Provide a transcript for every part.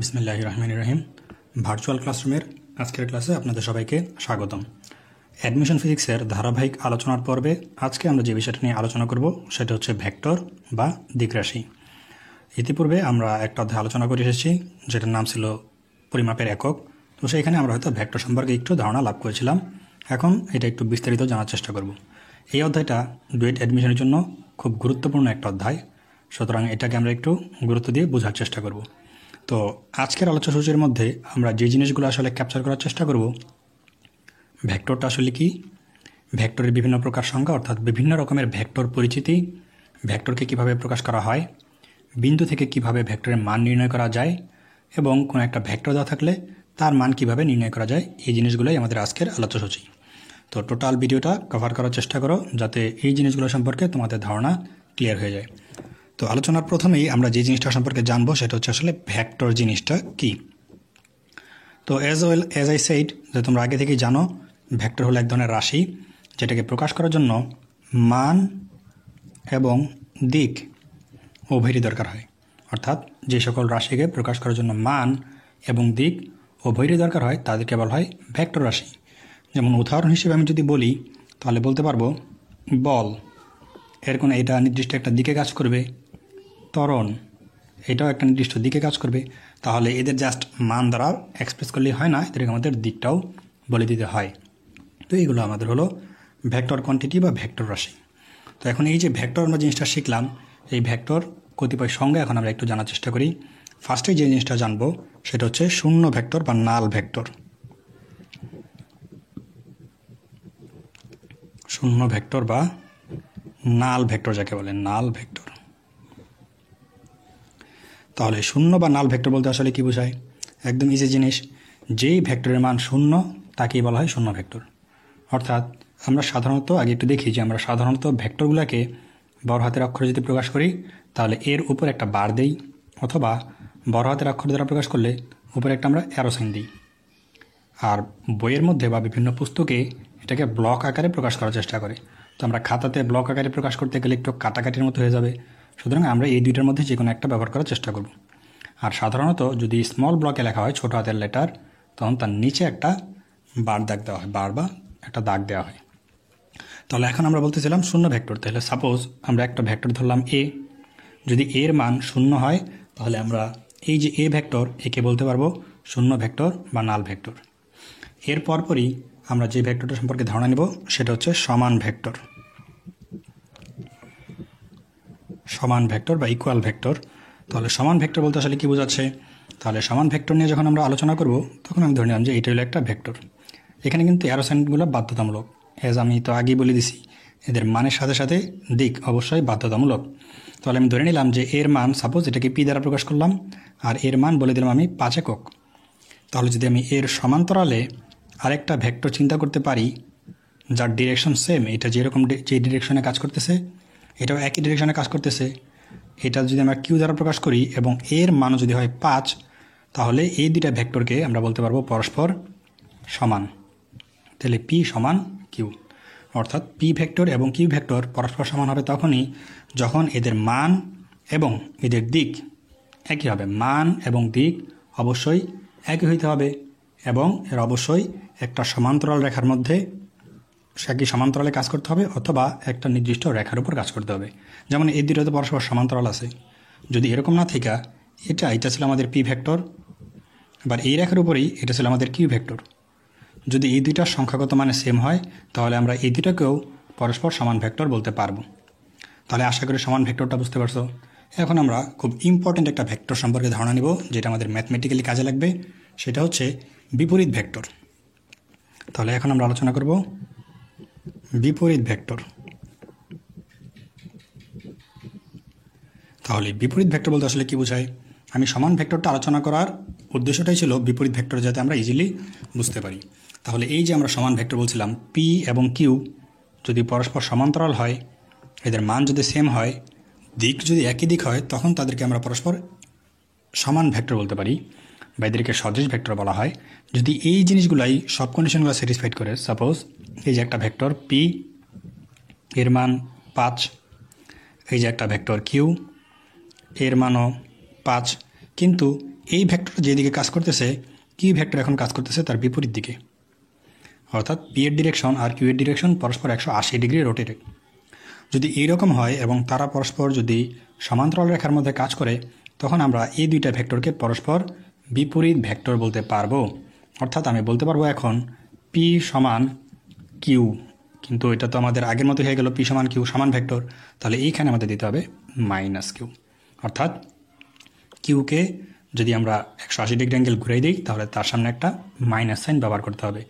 বিসমিল্লাহির রহমানির রহিম। ভার্চুয়াল ক্লাসরুমের আজকের ক্লাসে আপনাদের সবাইকে স্বাগতম। অ্যাডমিশন ফিজিক্সের ধারাবাহিক আলোচনার পর্বে আজকে আমরা যে বিষয়টা নিয়ে আলোচনা করব সেটা হচ্ছে ভেক্টর বা দিকরাশি। ইতিপূর্বে আমরা একটা অধ্যায় আলোচনা করে এসেছি যেটার নাম ছিল পরিমাপের একক। তো সেখানে আমরা হয়তো ভেক্টর সম্পর্কে একটু ধারণা লাভ করেছিলাম। এখন এটা একটু বিস্তারিত জানার চেষ্টা করব। এই অধ্যায়টা ডুয়েট অ্যাডমিশনের জন্য খুব গুরুত্বপূর্ণ একটা অধ্যায়, সুতরাং এটাকে আমরা একটু গুরুত্ব দিয়ে বোঝার চেষ্টা করব। তো আজকের আলোচনাসূচির মধ্যে আমরা যে জিনিসগুলো আসলে ক্যাপচার করার চেষ্টা করব, ভেক্টরটা আসলে কি, ভেক্টরের বিভিন্ন প্রকার সংখ্যা অর্থাৎ বিভিন্ন রকমের ভেক্টর পরিচিতি, ভেক্টরকে কিভাবে প্রকাশ করা হয়, বিন্দু থেকে কিভাবে ভেক্টরের মান নির্ণয় করা যায় এবং কোনো একটা ভেক্টর দেওয়া থাকলে তার মান কিভাবে নির্ণয় করা যায়, এই জিনিসগুলোই আমাদের আজকের আলোচনাসূচি। তো টোটাল ভিডিওটা কভার করার চেষ্টা করো যাতে এই জিনিসগুলো সম্পর্কে তোমাদের ধারণা ক্লিয়ার হয়ে যায়। তো আলোচনার প্রথমেই আমরা যে জিনিসটা সম্পর্কে জানবো সেটা হচ্ছে আসলে ভেক্টর জিনিসটা কি। তো অ্যাজ আই সেড, যে তোমরা আগে থেকেই জানো ভেক্টর হলো এক ধরনের রাশি যেটাকে প্রকাশ করার জন্য মান এবং দিক উভয়েরই দরকার হয়। অর্থাৎ যে সকল রাশিকে প্রকাশ করার জন্য মান এবং দিক উভয়েরই দরকার হয় তাদেরকে বলা হয় ভেক্টর রাশি। যেমন উদাহরণ হিসেবে আমি যদি বলি তাহলে বলতে পারবো বল, এর কোনো এটা নির্দিষ্ট একটা দিকে কাজ করবে, ত্বরণ এটাও একটা নির্দিষ্ট দিকে কাজ করবে। তাহলে এদের জাস্ট মান দ্বারা এক্সপ্রেস করলেই হয় না, এদেরকে আমাদের দিকটাও বলে দিতে হয়। তো এইগুলো আমাদের হলো ভেক্টর কোয়ান্টিটি বা ভেক্টর রাশি। তো এখন এই যে ভেক্টর আমরা জিনিসটা শিখলাম, এই ভেক্টর কতিপয় সংজ্ঞা এখন আমরা একটু জানার চেষ্টা করি। ফার্স্টে যে জিনিসটা জানবো সেটা হচ্ছে শূন্য ভেক্টর বা নাল ভেক্টর। শূন্য ভেক্টর বা নাল ভেক্টর যাকে বলে, নাল ভেক্টর। তাহলে শূন্য বা নাল ভেক্টর বলতে আসলে কি বোঝায়? একদম ইজি জিনিস, যেই ভেক্টরের মান শূন্য তাকেই বলা হয় শূন্য ভেক্টর। অর্থাৎ আমরা সাধারণত আগে একটু দেখি যে আমরা সাধারণত ভেক্টরগুলোকে বড় হাতের অক্ষরে যদি প্রকাশ করি তাহলে এর উপর একটা বার দেই, অথবা বড় হাতের অক্ষর দ্বারা প্রকাশ করলে উপরে একটা আমরা অ্যারো সাইন দিই। আর বইয়ের মধ্যে বা বিভিন্ন পুস্তকে এটাকে ব্লক আকারে প্রকাশ করার চেষ্টা করে। তো আমরা খাতাতে ব্লক আকারে প্রকাশ করতে গেলে একটু কাটাকাটির মতো হয়ে যাবে, সুতরাং আমরা এই দুইটার মধ্যে যে কোনো একটা ব্যবহার করার চেষ্টা করব। আর সাধারণত যদি স্মল ব্লকে লেখা হয় ছোটো হাতের লেটার, তখন তার নিচে একটা বার দাগ দেওয়া হয়, বার বা একটা দাগ দেওয়া হয়। তাহলে এখন আমরা বলতেছিলাম শূন্য ভেক্টর। তাহলে সাপোজ আমরা একটা ভেক্টর ধরলাম এ, যদি এর মান শূন্য হয় তাহলে আমরা এই যে এ ভেক্টর, একে বলতে পারবো শূন্য ভেক্টর বা নাল ভেক্টর। এর পরপরই আমরা যে ভেক্টরটা সম্পর্কে ধারণা নেব সেটা হচ্ছে সমান ভেক্টর। সমান ভেক্টর বা ইকুয়াল ভেক্টর। তাহলে সমান ভেক্টর বলতে আসলে কি বোঝাচ্ছে? তাহলে সমান ভেক্টর নিয়ে যখন আমরা আলোচনা করব তখন আমি ধরে নিলাম যে এটা হলো একটা ভেক্টর। এখানে কিন্তু অ্যারো সাইনগুলো বাধ্যতামূলক, এজ আমি তো আগেই বলে দিছি, এদের মানের সাথে সাথে দিক অবশ্যই বাধ্যতামূলক। তাহলে আমি ধরে নিলাম যে এর মান, সাপোজ এটাকে পি দ্বারা প্রকাশ করলাম, আর এর মান বলে দিলাম আমি 5 একক। তাহলে যদি আমি এর সমান্তরালে আরেকটা ভেক্টর চিন্তা করতে পারি যার ডিরেকশন সেম, এটা যেরকম যে ডিরেকশনে কাজ করতেছে এটাও একই ডিরেকশনে কাজ করতেছে, এটা যদি আমরা কিউ দ্বারা প্রকাশ করি এবং এর মানও যদি হয় 5, তাহলে এই দুইটা ভেক্টরকে আমরা বলতে পারবো পরস্পর সমান। তাহলে পি সমান কিউ, অর্থাৎ পি ভেক্টর এবং কিউ ভেক্টর পরস্পর সমান হবে তখনই যখন এদের মান এবং এদের দিক একই হবে। মান এবং দিক অবশ্যই একই হইতে হবে এবং এর অবশ্যই একটা সমান্তরাল রেখার মধ্যে একই সমান্তরালে কাজ করতে হবে, অথবা একটা নির্দিষ্ট রেখার উপর কাজ করতে হবে। যেমন এই দুটোতে পরস্পর সমান্তরাল আছে, যদি এরকম না থাকা এটা ছিল আমাদের পি ভেক্টর, আবার এই রেখার উপরেই এটা ছিল আমাদের কিউ ভেক্টর। যদি এই দুইটার সংখ্যাগত মানে সেম হয় তাহলে আমরা এই দুটাকেও পরস্পর সমান ভেক্টর বলতে পারবো। তাহলে আশা করি সমান ভেক্টরটা বুঝতে পারছো। এখন আমরা খুব ইম্পর্টেন্ট একটা ভেক্টর সম্পর্কে ধারণা নিব যেটা আমাদের ম্যাথমেটিক্যালি কাজে লাগবে, সেটা হচ্ছে বিপরীত ভেক্টর। তাহলে এখন আমরা আলোচনা করব বিপরীত ভেক্টর। তাহলে বিপরীত ভেক্টর বলতে আসলে কি বোঝায়? আমি সমান ভেক্টরটা আলোচনা করার উদ্দেশ্যটাই ছিল বিপরীত ভেক্টর যাতে আমরা ইজিলি বুঝতে পারি। তাহলে এই যে আমরা সমান ভেক্টর বলছিলাম, পি এবং কিউ যদি পরস্পর সমান্তরাল হয়, এদের মান যদি সেম হয়, দিক যদি একই দিক হয়, তখন তাদেরকে আমরা পরস্পর সমান ভেক্টর বলতে পারি বা এদেরকে সদৃশ ভেক্টর বলা হয়। যদি এই জিনিসগুলাই সব কন্ডিশনগুলো স্যাটিসফাইড করে, সাপোজ এই যে একটা ভেক্টর পি, এর মান 5, এই যে একটা ভেক্টর কিউ, এর মানও 5, কিন্তু এই ভেক্টর যেদিকে কাজ করতেছে কিউ ভেক্টর এখন কাজ করতেছে তার বিপরীত দিকে, অর্থাৎ পি এর ডিরেকশন আর কিউ এর ডিরেকশন পরস্পর 180 ডিগ্রি রোটেটেড। যদি এইরকম হয় এবং তারা পরস্পর যদি সমান্তরাল রেখার মধ্যে কাজ করে, তখন আমরা এই দুইটা ভেক্টরকে পরস্পর বিপরীত ভেক্টর বলতে পারবো। অর্থাৎ আমি বলতে পারবো এখন পি সমান কিউ, কিন্তু এটা তো আমাদের আগের মতো হয়ে গেল পি সমান কিউ সমান ভেক্টর, তাহলে এইখানে আমাদের দিতে হবে মাইনাস কিউ। অর্থাৎ কিউকে যদি আমরা 180 ডিগ্রি অ্যাঙ্গেল ঘুরে দিই তাহলে তার সামনে একটা মাইনাস সাইন ব্যবহার করতে হবে।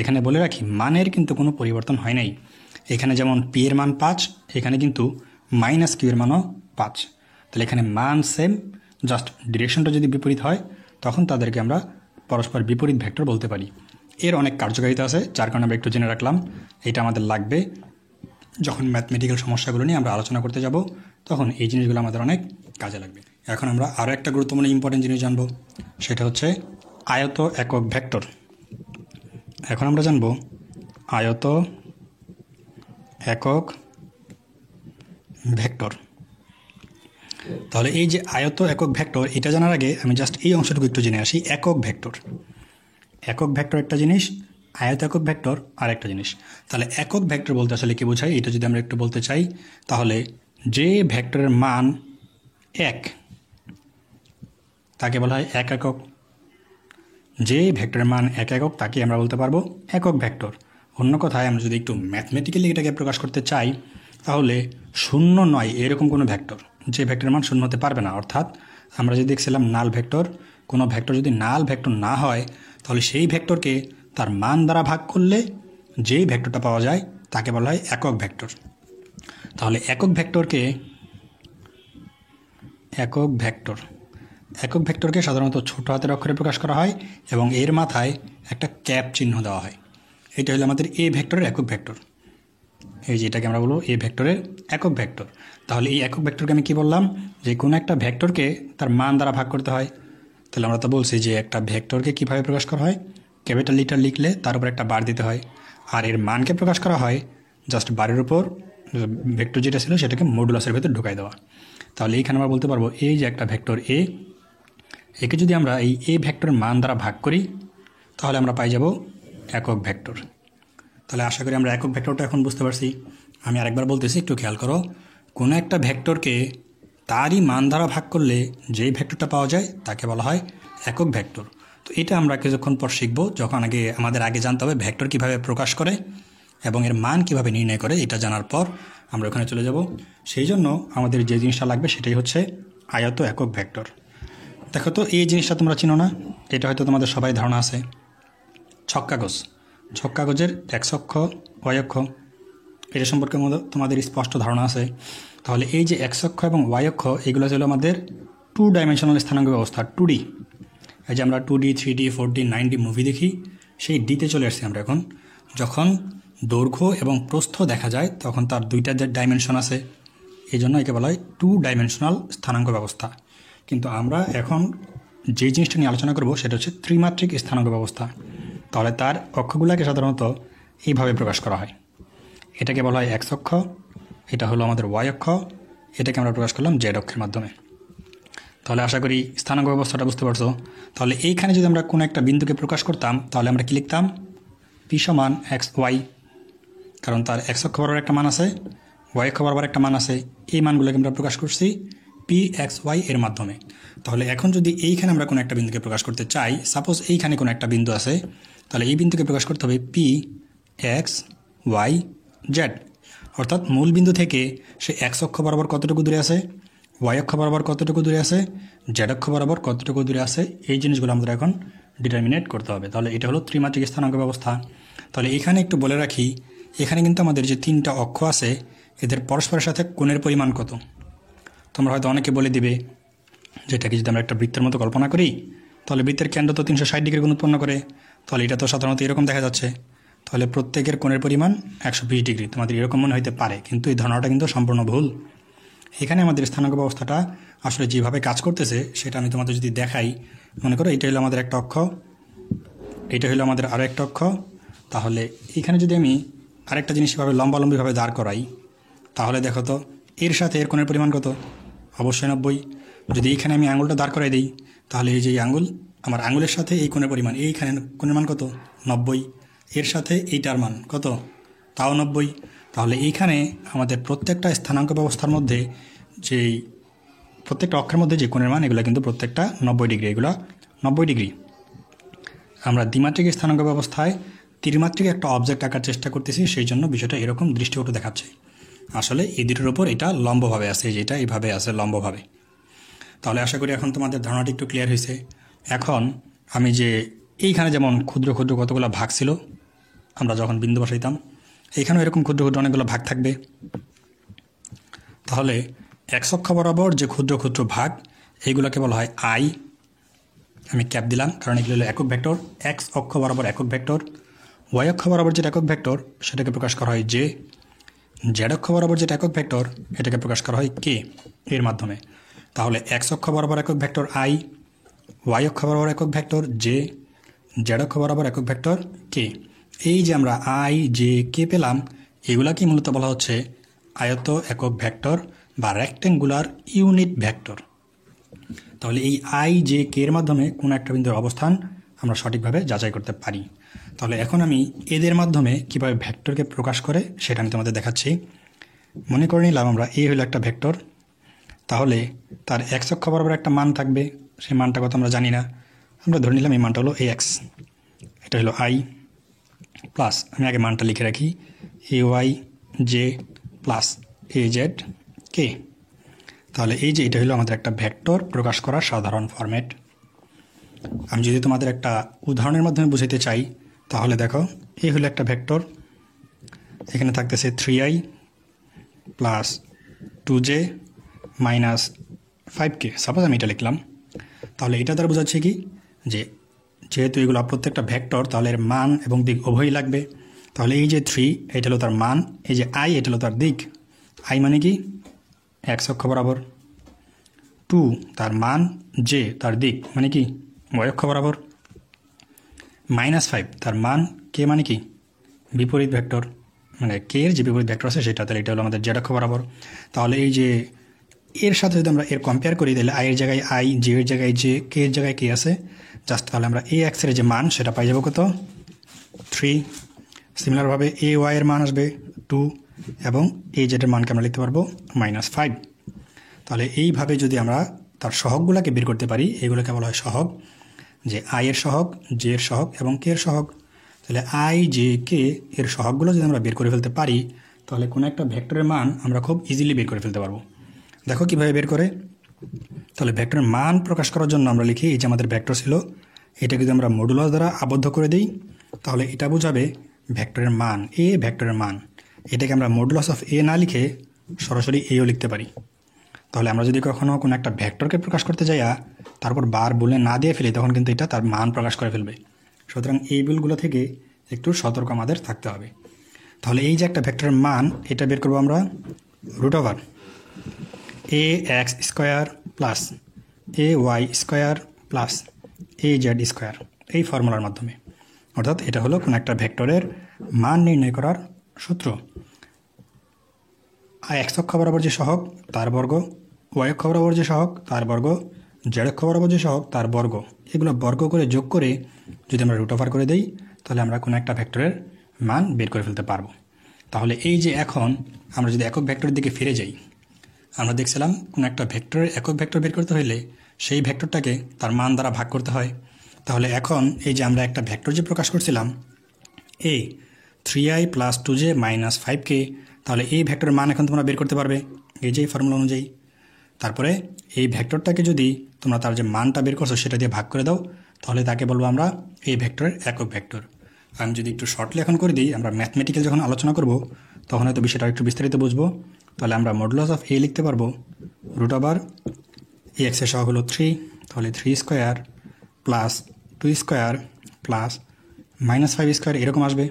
এখানে বলে রাখি মানের কিন্তু কোনো পরিবর্তন হয় নাই। এখানে যেমন পি এর মান 5, এখানে কিন্তু মাইনাস কিউ এর মানও 5। তাহলে এখানে মান সেম, জাস্ট ডিরেকশনটা যদি বিপরীত হয় তখন তাদেরকে আমরা পরস্পর বিপরীত ভেক্টর বলতে পারি। এর অনেক কার্যকারিতা আছে, যার কারণে আমরা একটু জেনে রাখলাম। এটা আমাদের লাগবে যখন ম্যাথমেটিক্যাল সমস্যাগুলো নিয়ে আমরা আলোচনা করতে যাব, তখন এই জিনিসগুলো আমাদের অনেক কাজে লাগবে। এখন আমরা আরও একটা গুরুত্বপূর্ণ ইম্পর্টেন্ট জিনিস জানব, সেটা হচ্ছে আয়ত একক ভেক্টর। এখন আমরা জানব আয়ত একক ভেক্টর। তাহলে এই যে আয়ত একক ভেক্টর, এটা জানার আগে আমি জাস্ট এই অংশটুকু একটু জেনে আসি। একক ভেক্টর, একক ভেক্টর একটা জিনিস, আয়ত একক ভেক্টর আর একটা জিনিস। তাহলে একক ভেক্টর বলতে আসলে কি বোঝায়, এটা যদি আমরা একটু বলতে চাই, তাহলে যে ভেক্টরের মান 1 তাকে বলা হয় এক একক। যে ভেক্টরের মান 1 একক তাকে আমরা বলতে পারবো একক ভেক্টর। অন্য কথায় আমরা যদি একটু ম্যাথমেটিক্যালি এটাকে প্রকাশ করতে চাই, তাহলে শূন্য নয় এরকম কোনো ভেক্টর যে ভেক্টরের মান শূন্য হতে পারবে না। অর্থাৎ আমরা যদি দেখছিলাম নাল ভেক্টর, কোনো ভেক্টর যদি নাল ভেক্টর না হয় তাহলে সেই ভেক্টরকে তার মান দ্বারা ভাগ করলে যেই ভেক্টরটা পাওয়া যায় তাকে বলা হয় একক ভেক্টর। তাহলে একক ভেক্টরকে সাধারণত ছোট হাতের অক্ষরে প্রকাশ করা হয় এবং এর মাথায় একটা ক্যাপ চিহ্ন দেওয়া হয়। এটা হলো আমাদের এ ভেক্টরের একক ভেক্টর। এই যে এটাকে আমরা বলবো এ ভেক্টরের একক ভেক্টর। তাহলে এই একক ভেক্টরকে আমি কি বললাম, যে কোনো একটা ভেক্টরকে তার মান দ্বারা ভাগ করতে হয়। তাহলে আমরা তো বলছি যে একটা ভেক্টরকে কীভাবে প্রকাশ করা হয়, ক্যাপিটাল লিটার লিখলে তার উপর একটা বার দিতে হয়, আর এর মানকে প্রকাশ করা হয় জাস্ট বারের উপর ভেক্টর যেটা ছিল সেটাকে মডুলাসের ভেতর ঢুকাই দেওয়া। তাহলে এইখানে আমরা বলতে পারবো এই যে একটা ভেক্টর একে যদি আমরা এই এ ভেক্টরের মান দ্বারা ভাগ করি তাহলে আমরা পাই যাব একক ভেক্টর। তাহলে আশা করি আমরা একক ভেক্টরটা এখন বুঝতে পারছি। আমি আরেকবার বলতেছি, একটু খেয়াল করো। কোনো একটা ভেক্টরকে তারই মান দ্বারা ভাগ করলে যেই ভেক্টরটা পাওয়া যায় তাকে বলা হয় একক ভেক্টর। তো এটা আমরা কিছুক্ষণ পর শিখব, যখন আমাদের আগে জানতে হবে ভেক্টর কীভাবে প্রকাশ করে এবং এর মান কীভাবে নির্ণয় করে। এটা জানার পর আমরা ওখানে চলে যাব। সেই জন্য আমাদের যে জিনিসটা লাগবে সেটাই হচ্ছে আয়ত একক ভেক্টর। দেখো তো, এই জিনিসটা তোমরা চিনো না, এটা হয়তো তোমাদের সবাই ধারণা আছে। ছক কাগজের এক্স অক্ষ ওয়াই অক্ষ এটা সম্পর্কে তোমাদের স্পষ্ট ধারণা আছে। তাহলে এই যে এক্স অক্ষ এবং ওয়াই অক্ষ এগুলো ছিল আমাদের 2 ডাইমেনশনাল স্থানাঙ্ক ব্যবস্থা, 2D। এই যে আমরা 2D, 3D, 4D, 9D movie দেখি, সেই ডিতে চলে আসছি আমরা এখন। যখন দৈর্ঘ্য এবং প্রস্থ দেখা যায় তখন তার 2টা ডাইমেনশন আছে, এই জন্য একে বলা হয় 2 ডাইমেনশনাল স্থানাঙ্ক ব্যবস্থা। কিন্তু আমরা এখন যে জিনিসটা নিয়ে আলোচনা করব সেটা হচ্ছে ত্রিমাত্রিক স্থানাঙ্ক ব্যবস্থা। তাহলে তার অক্ষগুলোকে সাধারণত এইভাবে প্রকাশ করা হয়। এটাকে বলা হয় এক্স অক্ষ, এটা হলো আমাদের ওয়াই অক্ষ, এটাকে আমরা প্রকাশ করলাম জেড অক্ষের মাধ্যমে। তাহলে আশা করি স্থানাঙ্ক ব্যবস্থাটা বুঝতে পারছো। তাহলে এইখানে যদি আমরা কোনো একটা বিন্দুকে প্রকাশ করতাম তাহলে আমরা কী লিখতাম, পি সমান এক্স ওয়াই, কারণ তার এক্স অক্ষ বরাবর একটা মান আছে, ওয়াই অক্ষ বরাবর একটা মান আছে। এই মানগুলোকে আমরা প্রকাশ করছি পি এক্স ওয়াই এর মাধ্যমে। তাহলে এখন যদি এইখানে আমরা কোনো একটা বিন্দুকে প্রকাশ করতে চাই, সাপোজ এইখানে কোনো একটা বিন্দু আছে, তাহলে এই বিন্দুকে প্রকাশ করতে হবে পি এক্স ওয়াই জেড। অর্থাৎ মূল বিন্দু থেকে সে এক্স অক্ষ বরাবর কতটুকু দূরে আছে, ওয়াই অক্ষ বরাবর কতটুকু দূরে আছে, জেড অক্ষ বরাবর কতটুকু দূরে আছে, এই জিনিসগুলো আমাদের এখন ডিটারমিনেট করতে হবে। তাহলে এটা হলো ত্রিমাত্রিক স্থানাঙ্ক ব্যবস্থা। তাহলে এখানে একটু বলে রাখি, এখানে কিন্তু আমাদের যে 3টা অক্ষ আছে এদের পরস্পরের সাথে কোণের পরিমাণ কত। তোমরা হয়তো অনেকে বলে দিবে, যেটাকে যদি আমরা একটা বৃত্তের মতো কল্পনা করি, তাহলে বৃত্তের কেন্দ্র তো 360 ডিগ্রি কোণ উৎপন্ন করে, তাহলে এটা তো সাধারণত এরকম দেখা যাচ্ছে। তাহলে প্রত্যেকের কোণের পরিমাণ 120 ডিগ্রি, তোমাদের এরকম মনে হতে পারে, কিন্তু এই ধারণাটা কিন্তু সম্পূর্ণ ভুল। এখানে আমাদের স্থানাঙ্ক ব্যবস্থাটা আসলে যেভাবে কাজ করতেছে সেটা আমি তোমাদের যদি দেখাই, মনে করো এটা হলো আমাদের একটা অক্ষ, এটা হলো আমাদের আরও একটা অক্ষ। তাহলে এখানে যদি আমি আরেকটা জিনিস এভাবে লম্বালম্বিভাবে দাঁড় করাই, তাহলে দেখো তো এর সাথে এর কোণের পরিমাণ কত, অবশ্যই 90। যদি এখানে আমি আঙুলটা দাঁড় করাই দিই, তাহলে এই যে এই আঙুল, আমার আঙুলের সাথে এই কোণের পরিমাণ, এইখানে কোণের মান কত? 90। এর সাথে এইটার মান কত? তাও 90। তাহলে এইখানে আমাদের প্রত্যেকটা স্থানাঙ্ক ব্যবস্থার মধ্যে যেই প্রত্যেকটা অক্ষের মধ্যে যে কোণের মান, এগুলো কিন্তু প্রত্যেকটা 90 ডিগ্রি, এগুলো 90 ডিগ্রি। আমরা দ্বিমাত্রিক স্থানাঙ্ক ব্যবস্থায় ত্রিমাত্রিক একটা অবজেক্ট আঁকার চেষ্টা করতেছি, সেই জন্য বিষয়টা এরকম দৃষ্টিকটু দেখাচ্ছে। আসলে এই দুটোর ওপর এটা লম্বভাবে আছে, যেটা এইভাবে আছে লম্বভাবে। তাহলে আশা করি এখন তোমাদের ধারণাটি একটু ক্লিয়ার হয়েছে। এখন আমি যে এইখানে যেমন ক্ষুদ্র ক্ষুদ্র কতগুলো ভাগ ছিল, আমরা যখন বিন্দু বসাইতাম, এইখানেও এরকম ক্ষুদ্র ক্ষুদ্র অনেকগুলো ভাগ থাকবে। তাহলে এক্স অক্ষ বরাবর যে ক্ষুদ্র ক্ষুদ্র ভাগ, এইগুলোকে বলা হয় আই। আমি ক্যাপ দিলাম কারণ এগুলো হলো একক ভেক্টর। এক্স অক্ষ বরাবর একক ভেক্টর, ওয়াই অক্ষ বরাবর যেটা একক ভেক্টর সেটাকে প্রকাশ করা হয় জে, জেড অক্ষ বরাবর যেটা একক ভেক্টর এটাকে প্রকাশ করা হয় কে এর মাধ্যমে। তাহলে এক্স অক্ষ বরাবর একক ভেক্টর আই, ওয়াই অক্ষ বরাবর একক ভেক্টর জে, জেড অক্ষ বরাবর একক ভেক্টর কে। এই যে আমরা আই জে কে পেলাম, এগুলাকেই মূলত বলা হচ্ছে আয়ত একক ভেক্টর বা রেক্টেঙ্গুলার ইউনিট ভেক্টর। তাহলে এই আই জে কে এর মাধ্যমে কোনো একটা বিন্দুর অবস্থান আমরা সঠিকভাবে যাচাই করতে পারি। তাহলে এখন আমি এদের মাধ্যমে কীভাবে ভেক্টরকে প্রকাশ করে সেটা আমি তোমাদের দেখাচ্ছি। মনে করে নিলাম আমরা এ হলো একটা ভেক্টর, তাহলে তার এক্স অক্ষ বরাবর একটা মান থাকবে, সেই মানটা কত আমরা জানি না, আমরা ধরে নিলাম এই মানটা হলো এ এক্স, এটা হলো আই প্লাস, আমি আগে মানটা লিখে রাখি, a y j plus a z k. তাহলে এই যে এটা হলো আমাদের একটা ভেক্টর প্রকাশ করার সাধারণ ফরম্যাট। আমি যদি তোমাদের একটা উদাহরণের মাধ্যমে বুঝাইতে চাই, তাহলে দেখো এই হলো একটা ভেক্টর, এখানে থাকতেছে 3i plus 2j minus 5k, suppose আমি এটা লিখলাম। তাহলে এটা দ্বারা বোঝাচ্ছে কি, যে যেহেতু এগুলো প্রত্যেকটা ভেক্টর, তাহলে এর মান এবং দিক উভয়ই লাগবে। তাহলে এই যে 3 এটা হলো তার মান, এই যে i এটা হলো তার দিক। i মানে কি? এক্স অক্ষ বরাবর, 2 তার মান, j তার দিক মানে কি? y অক্ষ বরাবর, -5 তার মান, k মানে কি? বিপরীত ভেক্টর, মানে কে এর যে বিপরীত ভেক্টর আছে সেটা, তাহলে এটা হলো আমাদের z অক্ষ বরাবর। তাহলে এই যে এর সাথে যদি আমরা এর কম্পেয়ার করি, তাহলে i এর জায়গায় i, j এর জায়গায় j, k এর জায়গায় k আছে, জাস্ট তাহলে আমরা a x এর যে মান সেটা পাই যাবো কত? 3। সিমিলারভাবে a y এর মান আসবে 2 এবং a z এর মানকে আমরা লিখতে পারবো -5। তাহলে এইভাবে যদি আমরা তার সহগগুলোকে বের করতে পারি, এগুলোকে বলা হয় সহগ, যে আই এর সহগ, জে এর সহগ এবং কে এর সহগ। তাহলে আই জে কে এর সহগগুলো যদি আমরা বের করে ফেলতে পারি, তাহলে কোনো একটা ভেক্টরের মান আমরা খুব ইজিলি বের করে ফেলতে পারবো। দেখো কীভাবে বের করে। তাহলে ভেক্টরের মান প্রকাশ করার জন্য আমরা লিখি, এই যে আমাদের ভেক্টর ছিল, এটা যদি আমরা মডুলাস দ্বারা আবদ্ধ করে দিই, তাহলে এটা বোঝাবে ভেক্টরের মান, এ ভেক্টরের মান। এটাকে আমরা মডুলাস অফ এ না লিখে সরাসরি এও লিখতে পারি। তাহলে আমরা যদি কখনো কোনো একটা ভেক্টরকে প্রকাশ করতে যাই, তারপর বার বলে না দিয়ে ফেলি, তখন কিন্তু এটা তার মান প্রকাশ করে ফেলবে। সুতরাং এই ভুলগুলো থেকে একটু সতর্ক আমাদের থাকতে হবে। তাহলে এই যে একটা ভেক্টরের মান, এটা বের করবো আমরা root over a x square plus a y square plus a z square, এই ফর্মুলার মাধ্যমে। অর্থাৎ এটা হলো কোনো একটা ভেক্টরের মান নির্ণয় করার সূত্র। এক্স অক্ষ বরাবর যে সহগ তার বর্গ, ওয়াই অক্ষ বরাবর যে সহগ তার বর্গ, জেড অক্ষ বরাবর যে সহগ তার বর্গ, এগুলো বর্গ করে যোগ করে যদি আমরা রুট ওভার করে দিই, তাহলে আমরা কোনো একটা ভেক্টরের মান বের করে ফেলতে পারবো। তাহলে এই যে এখন আমরা যদি একক ভেক্টরের দিকে ফিরে যাই, আমরা দেখছিলাম কোনো একটা ভেক্টরের একক ভেক্টর বের করতে হলে সেই ভেক্টরটাকে তার মান দ্বারা ভাগ করতে হয়। তাহলে এখন এই যে আমরা একটা ভেক্টর যে প্রকাশ করছিলাম এ 3i plus 2j minus 5k, তাহলে এই ভেক্টরের মান এখন তোমরা বের করতে পারবে এই যে ফর্মুলা অনুযায়ী। তারপরে এই ভেক্টরটাকে যদি তোমরা তার যে মানটা বের করছো সেটা দিয়ে ভাগ করে দাও, তাহলে তাকে বলবো আমরা এই ভেক্টরের একক ভেক্টর। আমি যদি একটু শর্টলি এখন করে দিই, আমরা ম্যাথমেটিক্যাল যখন আলোচনা করব তখন হয়তো বিষয়টা একটু বিস্তারিত বুঝবো। তাহলে আমরা মডুলাস অফ এ লিখতে পারবো রুট ওভার এ এক্সের সহগ হলো 3, তাহলে 3 square plus 2 square plus -5 square এরকম আসবে।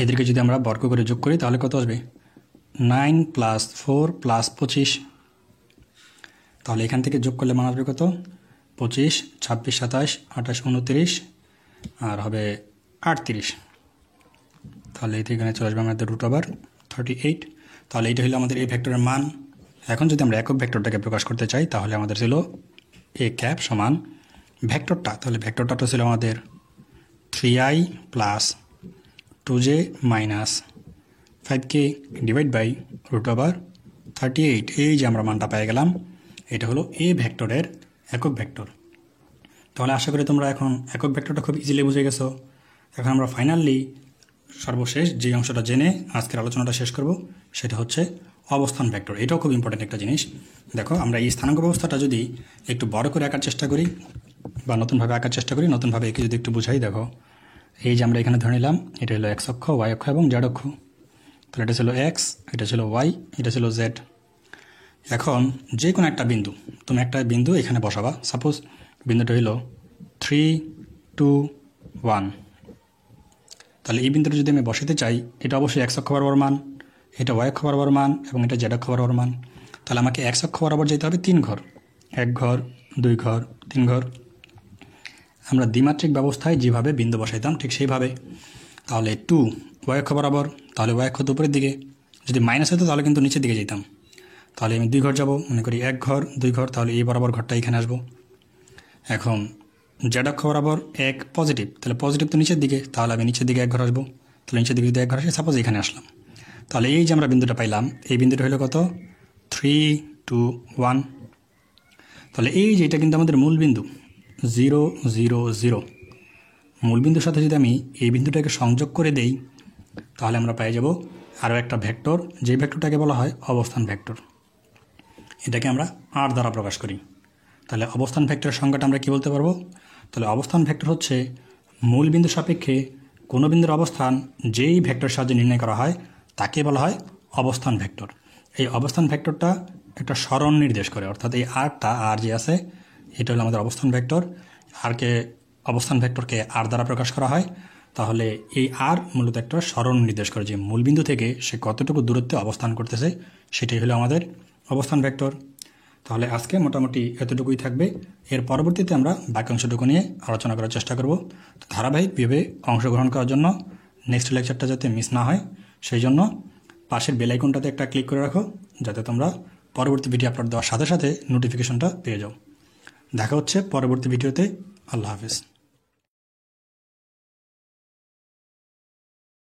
এদেরকে যদি আমরা বর্গ করে যোগ করি তাহলে কত আসবে? 9 প্লাস 4 প্লাস 25। তাহলে এখান থেকে যোগ করলে মান আসবে কত? 25, 26, 27, 28, 29 আর হবে 38। তাহলে এখানে চলে আসবে আমাদের রুট ওভার 38। তাহলে এইটা হলো আমাদের এই ভেক্টরের মান। এখন যদি আমরা একক ভেক্টরটাকে প্রকাশ করতে চাই, তাহলে আমাদের ছিল এ ক্যাপ সমান ভেক্টরটা, তাহলে ভেক্টরটা তো ছিল আমাদের 3i plus 2j minus 5k divide by √38। এই যে আমরা মানটা পেয়ে গেলাম, এটা হলো এ ভেক্টরের একক ভেক্টর। তাহলে আশা করি তোমরা এখন একক ভেক্টরটা খুব ইজিলি বুঝে গেছো। এখন আমরা ফাইনালি সর্বশেষ যে অংশটা জেনে আজকের আলোচনাটা শেষ করব, সেটা হচ্ছে অবস্থান ভেক্টর। এটাও খুব ইম্পর্টেন্ট একটা জিনিস। দেখো, আমরা এই স্থানাঙ্ক ব্যবস্থাটা যদি একটু বড় করে আঁকার চেষ্টা করি বা নতুনভাবে আঁকার চেষ্টা করি, নতুনভাবে একে যদি একটু বুঝাই, দেখো এই যে আমরা এখানে ধরে নিলাম এটা হলো এক্স অক্ষ, ওয়াই অক্ষ এবং জেড অক্ষ। তাহলে এটা ছিল এক্স, এটা ছিল ওয়াই, এটা ছিল জেড। এখন যে কোনো একটা বিন্দু, তুমি একটা বিন্দু এখানে বসাবা। সাপোজ বিন্দুটা হলো 3, 2, 1। তাহলে এই বিন্দুটা যদি আমি বসাতে চাই, এটা অবশ্যই এক্স অক্ষ বরাবর মান, এটা ওয়াই অক্ষ বরাবর মান এবং এটা জেড অক্ষ বরাবর মান। তাহলে আমাকে এক্স অক্ষ বরাবর যেতে হবে 3 ঘর, 1 ঘর, 2 ঘর, 3 ঘর। আমরা দ্বিমাত্রিক ব্যবস্থায় যেভাবে বিন্দু বসাইতাম ঠিক সেইভাবে। তাহলে 2 ওয়াই অক্ষ বরাবর, তাহলে ওয়াই অক্ষ উপরের দিকে। যদি মাইনাস হতো তাহলে কিন্তু নিচের দিকে যেতাম। তাহলে আমি 2 ঘর যাব, মনে করি 1 ঘর, 2 ঘর, তাহলে এই বরাবর ঘরটা এখানে আসবো। এখন জেড অক্ষ বরাবর 1 পজিটিভ, তাহলে পজিটিভ তো নিচের দিকে, তাহলে আমি নিচের দিকে 1 ঘর আসবো। তাহলে নিচের দিকে যদি 1 ঘর আসে, সাপোজ এখানে আসলাম। তাহলে এই যে আমরা বিন্দুটা পাইলাম, এই বিন্দুটা হলো কত? 3, 2, 1। তাহলে এই যে এটা কিন্তু আমাদের মূল বিন্দু 0, 0, 0। মূল বিন্দুর সাথে যদি আমি এই বিন্দুটাকে সংযোগ করে দেই, তাহলে আমরা পেয়ে যাব আরও একটা ভেক্টর, যে ভেক্টরটাকে বলা হয় অবস্থান ভেক্টর। এটাকে আমরা আর দ্বারা প্রকাশ করি। তাহলে অবস্থান ভেক্টরের সংজ্ঞাটা আমরা কী বলতে পারবো? তাহলে অবস্থান ভেক্টর হচ্ছে মূল বিন্দু সাপেক্ষে কোনো বিন্দুর অবস্থান যেই ভেক্টর সাহায্যে নির্ণয় করা হয় তাকে বলা হয় অবস্থান ভেক্টর। এই অবস্থান ভেক্টরটা একটা সরণ নির্দেশ করে, অর্থাৎ এই আর যে আছে এটা হলো আমাদের অবস্থান ভেক্টর। অবস্থান ভেক্টরকে আর দ্বারা প্রকাশ করা হয়। তাহলে এই আর মূলত একটা সরণ নির্দেশ করে, যে মূলবিন্দু থেকে সে কতটুকু দূরত্বে অবস্থান করতেছে, সেটাই হলো আমাদের অবস্থান ভেক্টর। তাহলে আজকে মোটামুটি এতটুকুই থাকবে। এর পরবর্তীতে আমরা বাকি অংশটুকু নিয়ে আলোচনা করার চেষ্টা করব। তো ধারাবাহিকভাবে অংশগ্রহণ করার জন্য নেক্সট লেকচারটা যাতে মিস না হয়, সেই জন্য পাশের বেল আইকনটাতে একটা ক্লিক করে রাখো, যাতে তোমরা পরবর্তী ভিডিও আপলোড দেওয়ার সাথে সাথে নোটিফিকেশনটা পেয়ে যাও। দেখা হচ্ছে পরবর্তী ভিডিওতে। আল্লাহ হাফিজ।